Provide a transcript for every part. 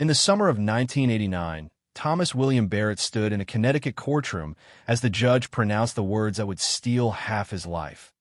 In the summer of 1989, Thomas William Barrett stood in a Connecticut courtroom as the judge pronounced the words that would steal half his life: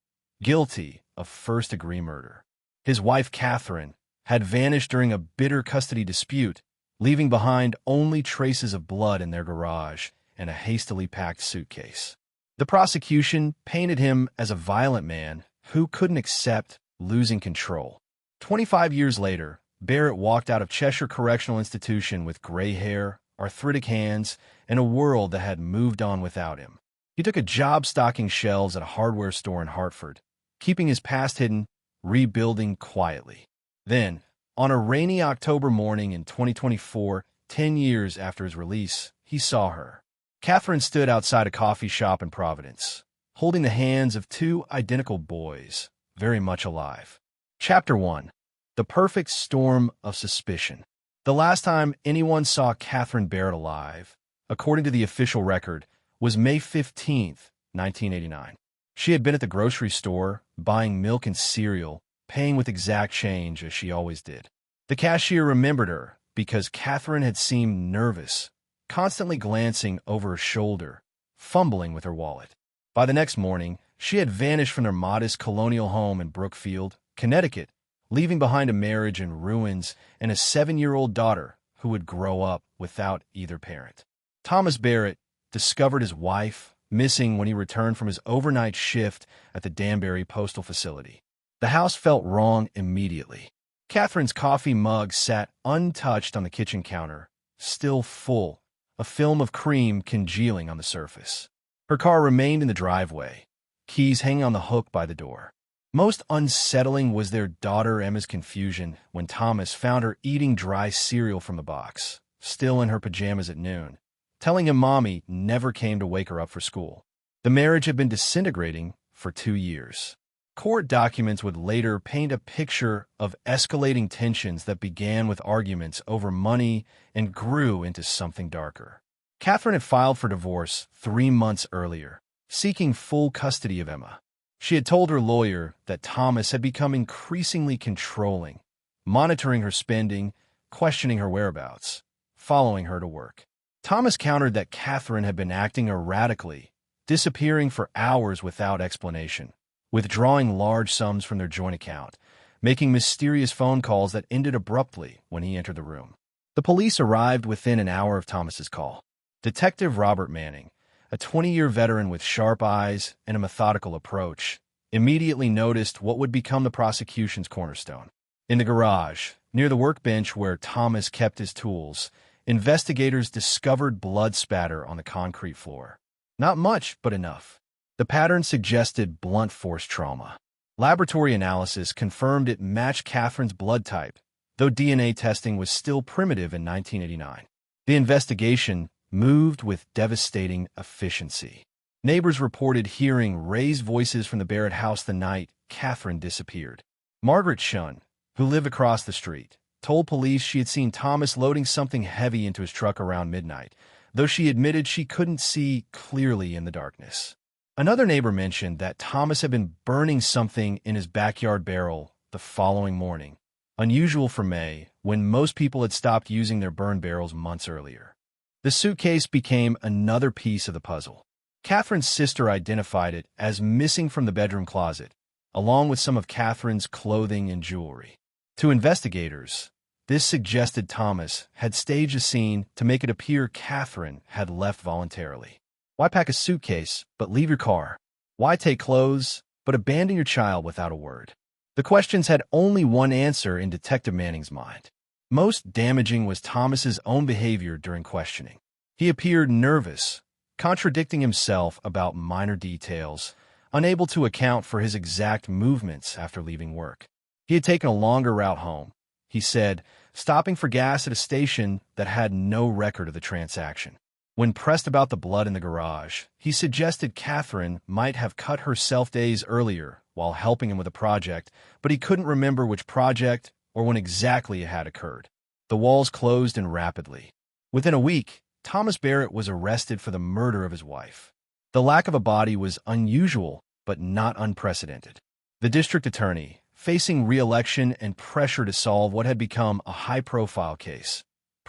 guilty of first-degree murder. His wife, Katherine, had vanished during a bitter custody dispute, leaving behind only traces of blood in their garage and a hastily packed suitcase. The prosecution painted him as a violent man who couldn't accept losing control. 25 years later, Barrett walked out of Cheshire Correctional Institution with gray hair, arthritic hands, and a world that had moved on without him. He took a job stocking shelves at a hardware store in Hartford, keeping his past hidden, rebuilding quietly. Then, on a rainy October morning in 2024, 10 years after his release, he saw her. Katherine stood outside a coffee shop in Providence, holding the hands of two identical boys, very much alive. Chapter 1. The Perfect Storm of Suspicion. The last time anyone saw Katherine Barrett alive, according to the official record, was May 15, 1989. She had been at the grocery store, buying milk and cereal, paying with exact change as she always did. The cashier remembered her because Katherine had seemed nervous, constantly glancing over her shoulder, fumbling with her wallet. By the next morning, she had vanished from their modest colonial home in Brookfield, Connecticut, leaving behind a marriage in ruins and a 7-year-old daughter who would grow up without either parent. Thomas Barrett discovered his wife missing when he returned from his overnight shift at the Danbury Postal Facility. The house felt wrong immediately. Katherine's coffee mug sat untouched on the kitchen counter, still full, a film of cream congealing on the surface. Her car remained in the driveway, keys hanging on the hook by the door. Most unsettling was their daughter Emma's confusion when Thomas found her eating dry cereal from the box, still in her pajamas at noon, telling him Mommy never came to wake her up for school. The marriage had been disintegrating for 2 years. Court documents would later paint a picture of escalating tensions that began with arguments over money and grew into something darker. Katherine had filed for divorce 3 months earlier, seeking full custody of Emma. She had told her lawyer that Thomas had become increasingly controlling, monitoring her spending, questioning her whereabouts, following her to work. Thomas countered that Katherine had been acting erratically, disappearing for hours without explanation, withdrawing large sums from their joint account, making mysterious phone calls that ended abruptly when he entered the room. The police arrived within an hour of Thomas's call. Detective Robert Manning, a 20-year veteran with sharp eyes and a methodical approach, immediately noticed what would become the prosecution's cornerstone. In the garage, near the workbench where Thomas kept his tools, investigators discovered blood spatter on the concrete floor. Not much, but enough. The pattern suggested blunt force trauma. Laboratory analysis confirmed it matched Katherine's blood type, though DNA testing was still primitive in 1989. The investigation moved with devastating efficiency. Neighbors reported hearing raised voices from the Barrett house the night Katherine disappeared. Margaret Shunn, who lived across the street, told police she had seen Thomas loading something heavy into his truck around midnight, though she admitted she couldn't see clearly in the darkness. Another neighbor mentioned that Thomas had been burning something in his backyard barrel the following morning, unusual for May, when most people had stopped using their burn barrels months earlier. The suitcase became another piece of the puzzle. Katherine's sister identified it as missing from the bedroom closet, along with some of Katherine's clothing and jewelry. To investigators, this suggested Thomas had staged a scene to make it appear Katherine had left voluntarily. Why pack a suitcase, but leave your car? Why take clothes, but abandon your child without a word? The questions had only one answer in Detective Manning's mind. Most damaging was Thomas's own behavior during questioning. He appeared nervous, contradicting himself about minor details, unable to account for his exact movements after leaving work. He had taken a longer route home, he said, stopping for gas at a station that had no record of the transaction. When pressed about the blood in the garage, he suggested Katherine might have cut herself days earlier while helping him with a project, but he couldn't remember which project or when exactly it had occurred. The walls closed in rapidly. Within a week, Thomas Barrett was arrested for the murder of his wife. The lack of a body was unusual, but not unprecedented. The district attorney, facing re-election and pressure to solve what had become a high-profile case,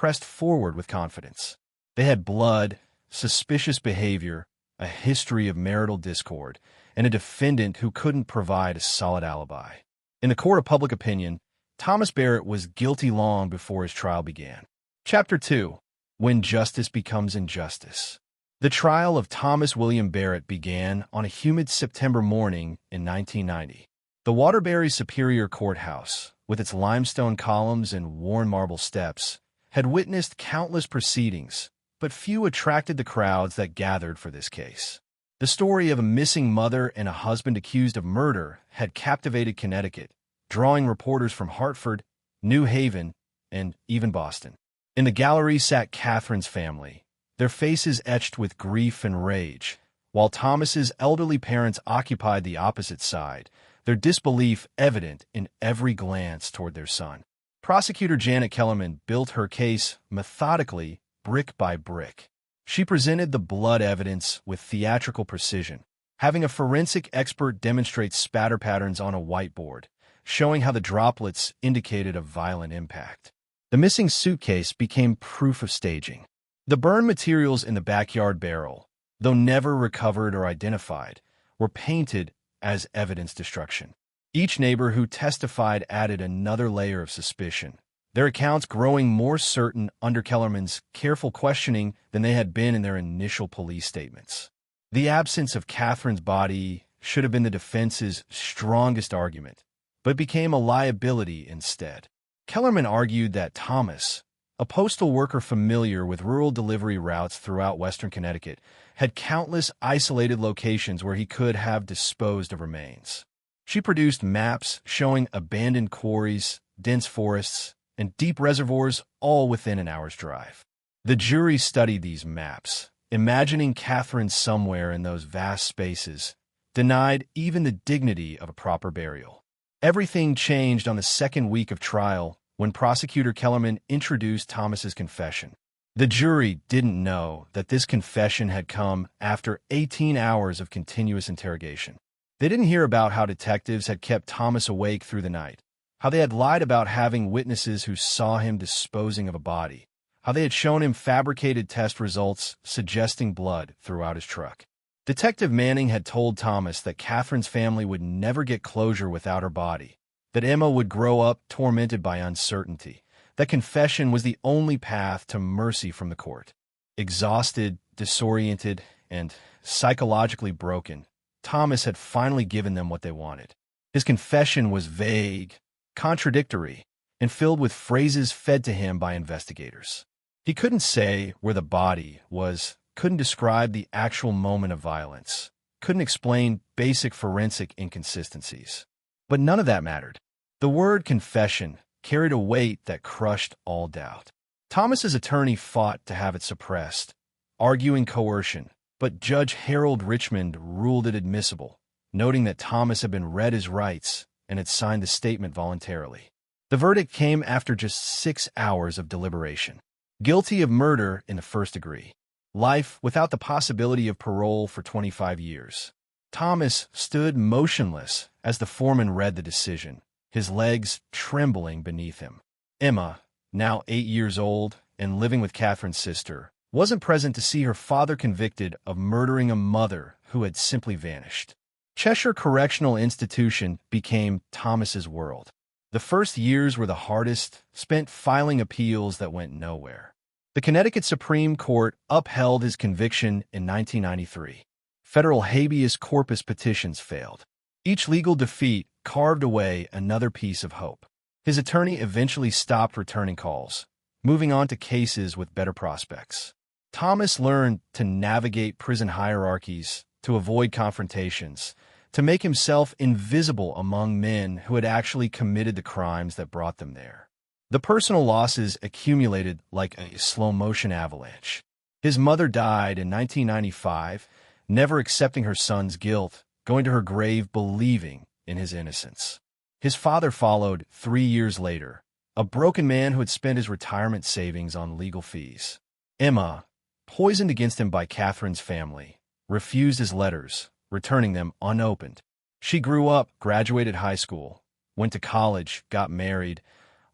pressed forward with confidence. They had blood, suspicious behavior, a history of marital discord, and a defendant who couldn't provide a solid alibi. In the court of public opinion, Thomas Barrett was guilty long before his trial began. Chapter 2. When Justice Becomes Injustice. The trial of Thomas William Barrett began on a humid September morning in 1990. The Waterbury Superior Courthouse, with its limestone columns and worn marble steps, had witnessed countless proceedings, but few attracted the crowds that gathered for this case. The story of a missing mother and a husband accused of murder had captivated Connecticut, drawing reporters from Hartford, New Haven, and even Boston. In the gallery sat Katherine's family, their faces etched with grief and rage, while Thomas's elderly parents occupied the opposite side, their disbelief evident in every glance toward their son. Prosecutor Janet Kellerman built her case methodically, brick by brick. She presented the blood evidence with theatrical precision, having a forensic expert demonstrate spatter patterns on a whiteboard, showing how the droplets indicated a violent impact. The missing suitcase became proof of staging. The burned materials in the backyard barrel, though never recovered or identified, were painted as evidence destruction. Each neighbor who testified added another layer of suspicion, their accounts growing more certain under Kellerman's careful questioning than they had been in their initial police statements. The absence of Katherine's body should have been the defense's strongest argument, but became a liability instead. Kellerman argued that Thomas, a postal worker familiar with rural delivery routes throughout western Connecticut, had countless isolated locations where he could have disposed of remains. She produced maps showing abandoned quarries, dense forests, and deep reservoirs all within an hour's drive. The jury studied these maps, imagining Katherine somewhere in those vast spaces, denied even the dignity of a proper burial. Everything changed on the second week of trial when Prosecutor Kellerman introduced Thomas's confession. The jury didn't know that this confession had come after 18 hours of continuous interrogation. They didn't hear about how detectives had kept Thomas awake through the night, how they had lied about having witnesses who saw him disposing of a body, how they had shown him fabricated test results suggesting blood throughout his truck. Detective Manning had told Thomas that Katherine's family would never get closure without her body, that Emma would grow up tormented by uncertainty, that confession was the only path to mercy from the court. Exhausted, disoriented, and psychologically broken, Thomas had finally given them what they wanted. His confession was vague, contradictory, and filled with phrases fed to him by investigators. He couldn't say where the body was, couldn't describe the actual moment of violence, couldn't explain basic forensic inconsistencies. But none of that mattered. The word confession carried a weight that crushed all doubt. Thomas's attorney fought to have it suppressed, arguing coercion, but Judge Harold Richmond ruled it admissible, noting that Thomas had been read his rights and had signed the statement voluntarily. The verdict came after just 6 hours of deliberation. Guilty of murder in the first degree. Life without the possibility of parole for 25 years. Thomas stood motionless as the foreman read the decision, his legs trembling beneath him. Emma, now 8 years old and living with Katherine's sister, wasn't present to see her father convicted of murdering a mother who had simply vanished. Cheshire Correctional Institution became Thomas's world. The first years were the hardest, spent filing appeals that went nowhere. The Connecticut Supreme Court upheld his conviction in 1993. Federal habeas corpus petitions failed. Each legal defeat carved away another piece of hope. His attorney eventually stopped returning calls, moving on to cases with better prospects. Thomas learned to navigate prison hierarchies, to avoid confrontations, to make himself invisible among men who had actually committed the crimes that brought them there. The personal losses accumulated like a slow-motion avalanche. His mother died in 1995, never accepting her son's guilt, going to her grave believing in his innocence. His father followed 3 years later, a broken man who had spent his retirement savings on legal fees. Emma, poisoned against him by Katherine's family, refused his letters, returning them unopened. She grew up, graduated high school, went to college, got married,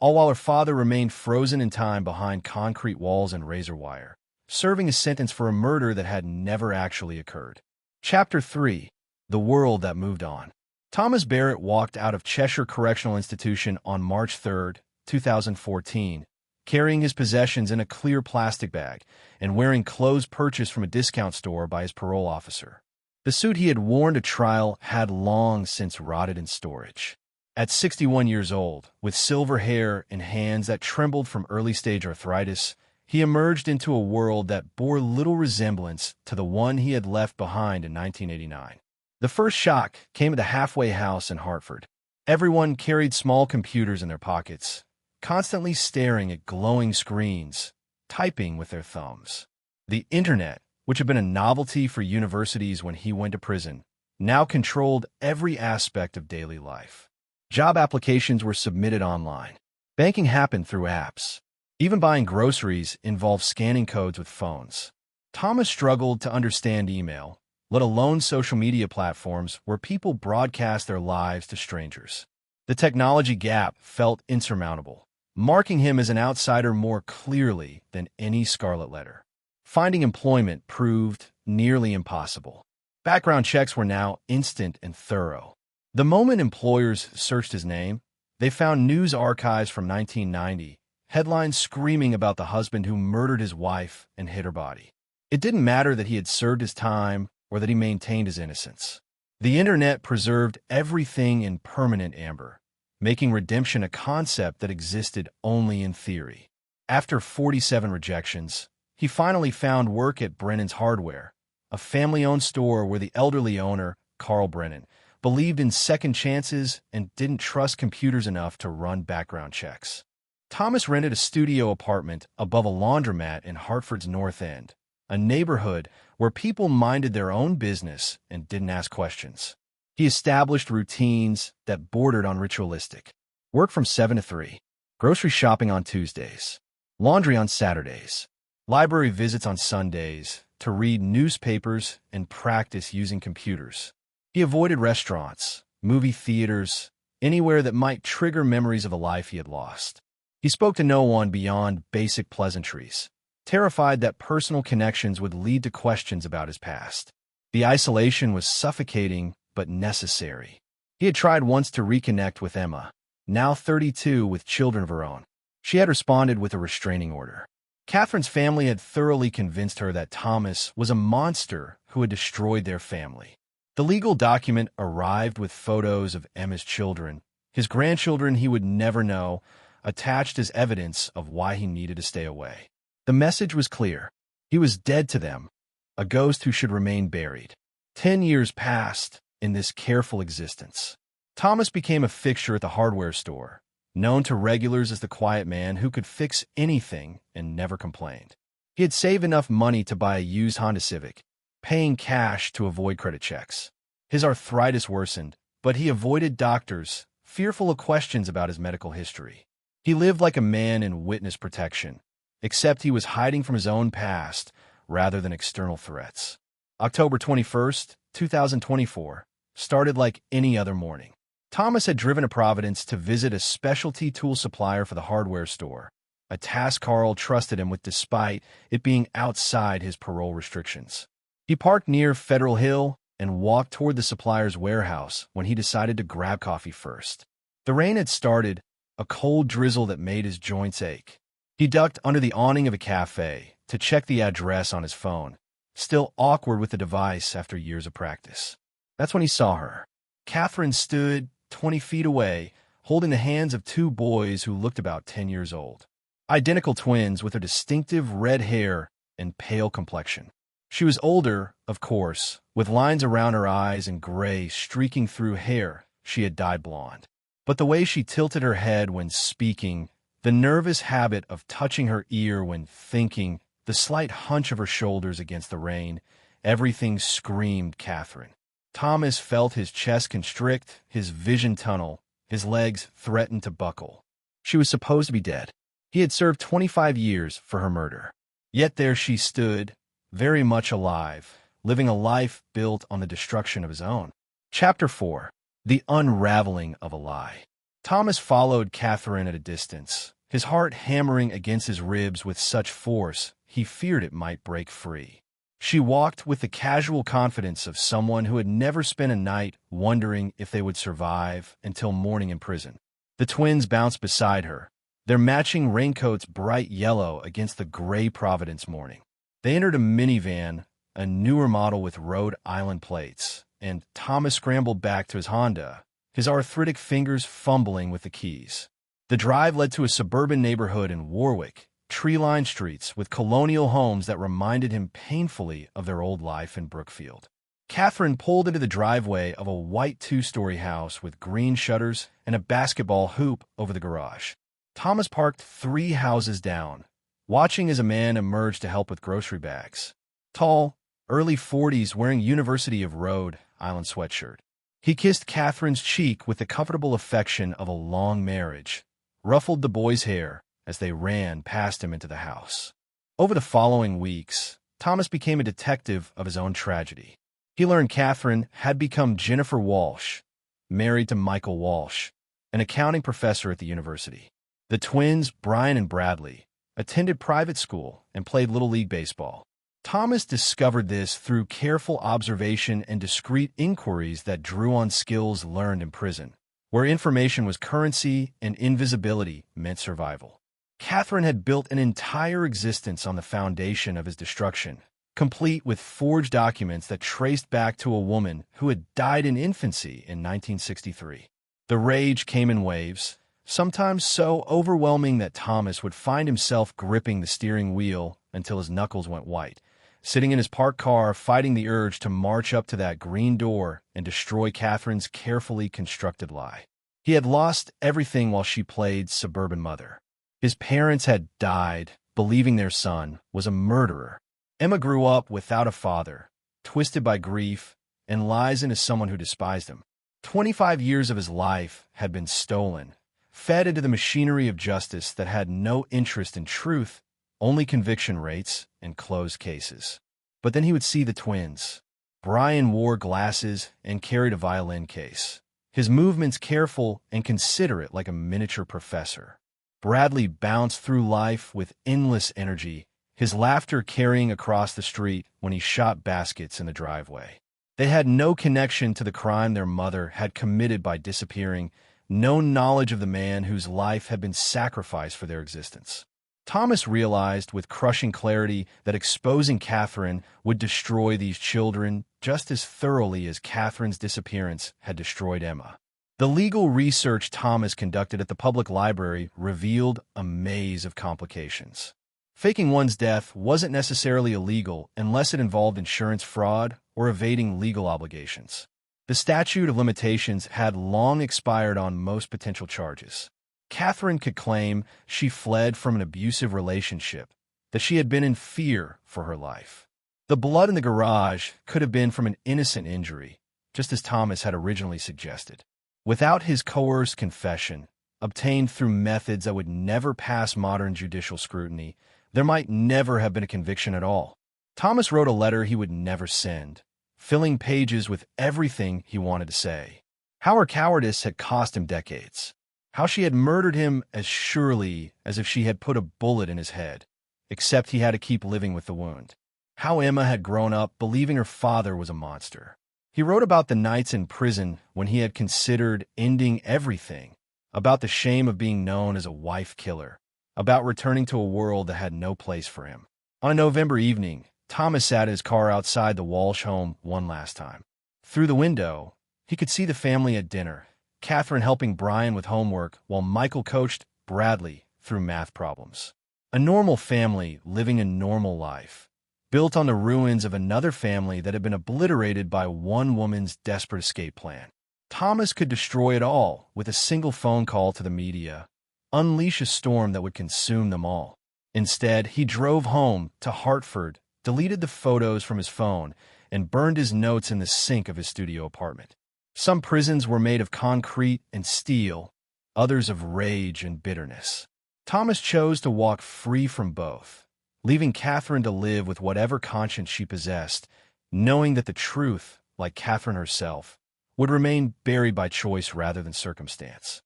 all while her father remained frozen in time behind concrete walls and razor wire, serving a sentence for a murder that had never actually occurred. Chapter 3. The World That Moved On. Thomas Barrett walked out of Cheshire Correctional Institution on March 3, 2014, carrying his possessions in a clear plastic bag and wearing clothes purchased from a discount store by his parole officer. The suit he had worn to trial had long since rotted in storage. At 61 years old, with silver hair and hands that trembled from early-stage arthritis, he emerged into a world that bore little resemblance to the one he had left behind in 1989. The first shock came at the halfway house in Hartford. Everyone carried small computers in their pockets, constantly staring at glowing screens, typing with their thumbs. The internet, which had been a novelty for universities when he went to prison, now controlled every aspect of daily life. Job applications were submitted online. Banking happened through apps. Even buying groceries involved scanning codes with phones. Thomas struggled to understand email, let alone social media platforms where people broadcast their lives to strangers. The technology gap felt insurmountable, marking him as an outsider more clearly than any scarlet letter. Finding employment proved nearly impossible. Background checks were now instant and thorough. The moment employers searched his name, they found news archives from 1990, headlines screaming about the husband who murdered his wife and hid her body. It didn't matter that he had served his time or that he maintained his innocence. The internet preserved everything in permanent amber, making redemption a concept that existed only in theory. After 47 rejections, he finally found work at Brennan's Hardware, a family-owned store where the elderly owner, Carl Brennan, believed in second chances and didn't trust computers enough to run background checks. Thomas rented a studio apartment above a laundromat in Hartford's North End, a neighborhood where people minded their own business and didn't ask questions. He established routines that bordered on ritualistic. Work from 7 to 3, grocery shopping on Tuesdays, laundry on Saturdays, library visits on Sundays to read newspapers and practice using computers. He avoided restaurants, movie theaters, anywhere that might trigger memories of a life he had lost. He spoke to no one beyond basic pleasantries, terrified that personal connections would lead to questions about his past. The isolation was suffocating but necessary. He had tried once to reconnect with Emma, now 32 with children of her own. She had responded with a restraining order. Katherine's family had thoroughly convinced her that Thomas was a monster who had destroyed their family. The legal document arrived with photos of Emma's children, his grandchildren he would never know, attached as evidence of why he needed to stay away. The message was clear. He was dead to them, a ghost who should remain buried. 10 years passed in this careful existence. Thomas became a fixture at the hardware store, known to regulars as the quiet man who could fix anything and never complained. He had saved enough money to buy a used Honda Civic, paying cash to avoid credit checks. His arthritis worsened, but he avoided doctors, fearful of questions about his medical history. He lived like a man in witness protection, except he was hiding from his own past rather than external threats. October 21st, 2024, started like any other morning. Thomas had driven to Providence to visit a specialty tool supplier for the hardware store, a task Carl trusted him with despite it being outside his parole restrictions. He parked near Federal Hill and walked toward the supplier's warehouse when he decided to grab coffee first. The rain had started, a cold drizzle that made his joints ache. He ducked under the awning of a cafe to check the address on his phone, still awkward with the device after years of practice. That's when he saw her. Katherine stood 20 feet away, holding the hands of two boys who looked about 10 years old. Identical twins with their distinctive red hair and pale complexion. She was older, of course, with lines around her eyes and gray streaking through hair she had dyed blonde. But the way she tilted her head when speaking, the nervous habit of touching her ear when thinking, the slight hunch of her shoulders against the rain, everything screamed Katherine. Thomas felt his chest constrict, his vision tunnel, his legs threaten to buckle. She was supposed to be dead. He had served 25 years for her murder. Yet there she stood, very much alive, living a life built on the destruction of his own. Chapter 4. The Unraveling of a Lie. Thomas followed Katherine at a distance, his heart hammering against his ribs with such force he feared it might break free. She walked with the casual confidence of someone who had never spent a night wondering if they would survive until morning in prison. The twins bounced beside her, their matching raincoats bright yellow against the gray Providence morning. They entered a minivan, a newer model with Rhode Island plates, and Thomas scrambled back to his Honda, his arthritic fingers fumbling with the keys. The drive led to a suburban neighborhood in Warwick, tree-lined streets with colonial homes that reminded him painfully of their old life in Brookfield. Katherine pulled into the driveway of a white two-story house with green shutters and a basketball hoop over the garage. Thomas parked 3 houses down, watching as a man emerged to help with grocery bags. Tall, early 40s, wearing University of Rhode Island sweatshirt. He kissed Katherine's cheek with the comfortable affection of a long marriage, ruffled the boy's hair as they ran past him into the house. Over the following weeks, Thomas became a detective of his own tragedy. He learned Katherine had become Jennifer Walsh, married to Michael Walsh, an accounting professor at the university. The twins, Brian and Bradley, attended private school and played Little League baseball. Thomas discovered this through careful observation and discreet inquiries that drew on skills learned in prison, where information was currency and invisibility meant survival. Katherine had built an entire existence on the foundation of his destruction, complete with forged documents that traced back to a woman who had died in infancy in 1963. The rage came in waves, sometimes so overwhelming that Thomas would find himself gripping the steering wheel until his knuckles went white, sitting in his parked car fighting the urge to march up to that green door and destroy Katherine's carefully constructed lie. He had lost everything while she played suburban mother. His parents had died, believing their son was a murderer. Emma grew up without a father, twisted by grief, and lies into someone who despised him. 25 years of his life had been stolen, fed into the machinery of justice that had no interest in truth, only conviction rates and closed cases. But then he would see the twins. Brian wore glasses and carried a violin case, his movements careful and considerate like a miniature professor. Bradley bounced through life with endless energy, his laughter carrying across the street when he shot baskets in the driveway. They had no connection to the crime their mother had committed by disappearing, no knowledge of the man whose life had been sacrificed for their existence. Thomas realized with crushing clarity that exposing Katherine would destroy these children just as thoroughly as Katherine's disappearance had destroyed Emma. The legal research Thomas conducted at the public library revealed a maze of complications. Faking one's death wasn't necessarily illegal unless it involved insurance fraud or evading legal obligations. The statute of limitations had long expired on most potential charges. Katherine could claim she fled from an abusive relationship, that she had been in fear for her life. The blood in the garage could have been from an innocent injury, just as Thomas had originally suggested. Without his coerced confession, obtained through methods that would never pass modern judicial scrutiny, there might never have been a conviction at all. Thomas wrote a letter he would never send, filling pages with everything he wanted to say. How her cowardice had cost him decades. How she had murdered him as surely as if she had put a bullet in his head, except he had to keep living with the wound. How Emma had grown up believing her father was a monster. He wrote about the nights in prison when he had considered ending everything, about the shame of being known as a wife killer, about returning to a world that had no place for him. On a November evening, Thomas sat in his car outside the Walsh home one last time. Through the window, he could see the family at dinner, Katherine helping Brian with homework while Michael coached Bradley through math problems. A normal family living a normal life, built on the ruins of another family that had been obliterated by one woman's desperate escape plan. Thomas could destroy it all with a single phone call to the media, unleash a storm that would consume them all. Instead, he drove home to Hartford, deleted the photos from his phone, and burned his notes in the sink of his studio apartment. Some prisons were made of concrete and steel, others of rage and bitterness. Thomas chose to walk free from both, leaving Katherine to live with whatever conscience she possessed, knowing that the truth, like Katherine herself, would remain buried by choice rather than circumstance.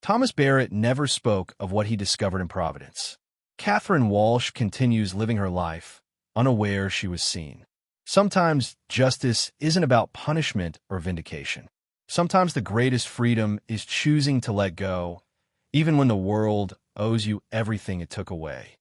Thomas Barrett never spoke of what he discovered in Providence. Katherine Walsh continues living her life, unaware she was seen. Sometimes justice isn't about punishment or vindication. Sometimes the greatest freedom is choosing to let go, even when the world owes you everything it took away.